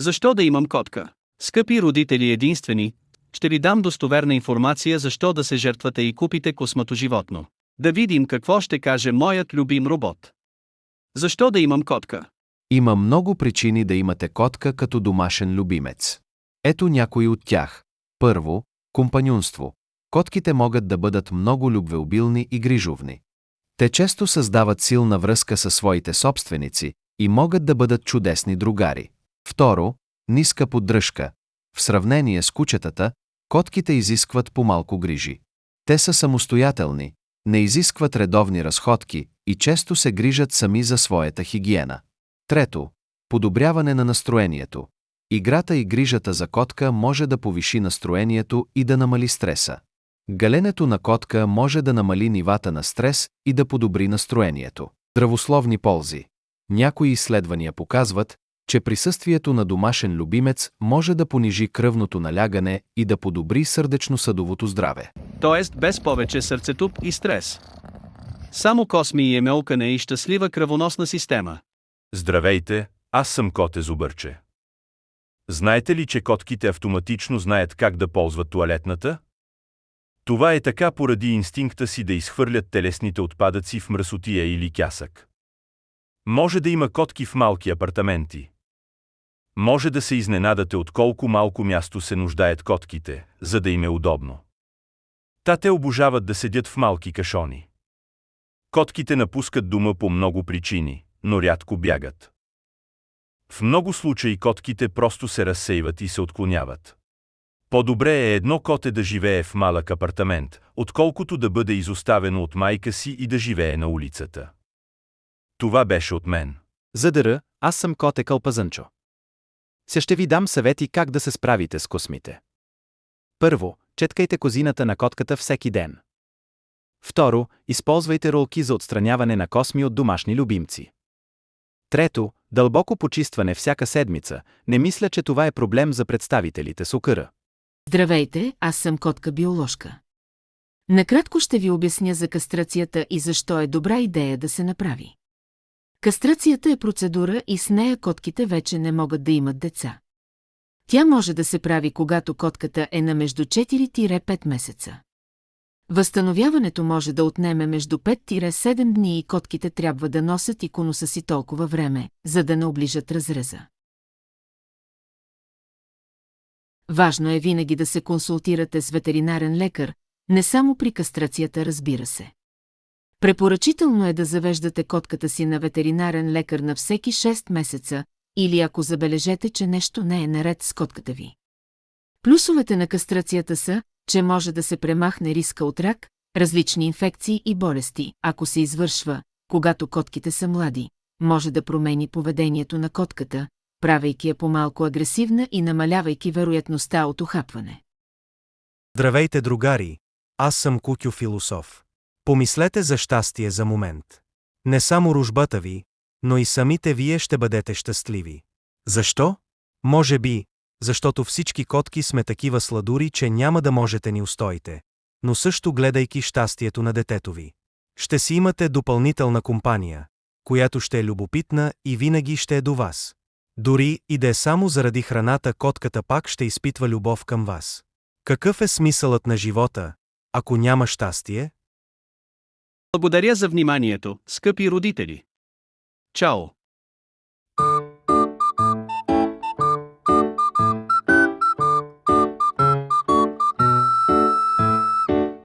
Защо да имам котка? Скъпи родители единствени, ще ви дам достоверна информация защо да се жертвате и купите космато животно. Да видим какво ще каже моят любим робот. Защо да имам котка? Има много причини да имате котка като домашен любимец. Ето някои от тях. Първо, компаньонство. Котките могат да бъдат много любвеобилни и грижовни. Те често създават силна връзка със своите собственици и могат да бъдат чудесни другари. Второ, ниска поддръжка. В сравнение с кучетата, котките изискват по-малко грижи. Те са самостоятелни, не изискват редовни разходки и често се грижат сами за своята хигиена. Трето, подобряване на настроението. Играта и грижата за котка може да повиши настроението и да намали стреса. Галенето на котка може да намали нивата на стрес и да подобри настроението. Здравословни ползи. Някои изследвания показват, че присъствието на домашен любимец може да понижи кръвното налягане и да подобри сърдечно-съдовото здраве. Тоест без повече сърцетуп и стрес. Само косми и емелкане и щастлива кръвоносна система. Здравейте, аз съм коте Зубърче. Знаете ли, че котките автоматично знаят как да ползват тоалетната? Това е така поради инстинкта си да изхвърлят телесните отпадъци в мръсотия или кясък. Може да има котки в малки апартаменти. Може да се изненадате от колко малко място се нуждаят котките, за да им е удобно. Те обожават да седят в малки кашони. Котките напускат дома по много причини, но рядко бягат. В много случаи котките просто се разсейват и се отклоняват. По-добре е едно коте да живее в малък апартамент, отколкото да бъде изоставено от майка си и да живее на улицата. Това беше от мен. ЗДР, аз съм коте Кълпазънчо. Сега ще ви дам съвети как да се справите с космите. Първо, четкайте козината на котката всеки ден. Второ, използвайте ролки за отстраняване на косми от домашни любимци. Трето, дълбоко почистване всяка седмица. Не мисля, че това е проблем за представителите с ОКР. Здравейте, аз съм котка биоложка. Накратко ще ви обясня за кастрацията и защо е добра идея да се направи. Кастрацията е процедура и с нея котките вече не могат да имат деца. Тя може да се прави, когато котката е на между 4-5 месеца. Възстановяването може да отнеме между 5-7 дни и котките трябва да носят и конуса си толкова време, за да не оближат разреза. Важно е винаги да се консултирате с ветеринарен лекар, не само при кастрацията, разбира се. Препоръчително е да завеждате котката си на ветеринарен лекар на всеки 6 месеца или ако забележете, че нещо не е наред с котката ви. Плюсовете на кастрацията са, че може да се премахне риска от рак, различни инфекции и болести, ако се извършва, когато котките са млади, може да промени поведението на котката, правейки я по-малко агресивна и намалявайки вероятността от ухапване. Здравейте, другари! Аз съм Кукю Философ. Помислете за щастие за момент. Не само ружбата ви, но и самите вие ще бъдете щастливи. Защо? Може би, защото всички котки сме такива сладури, че няма да можете ни устоите, но също гледайки щастието на детето ви. Ще си имате допълнителна компания, която ще е любопитна и винаги ще е до вас. Дори и да е само заради храната, котката пак ще изпитва любов към вас. Какъв е смисълът на живота, ако няма щастие? Благодаря за вниманието, скъпи родители. Чао!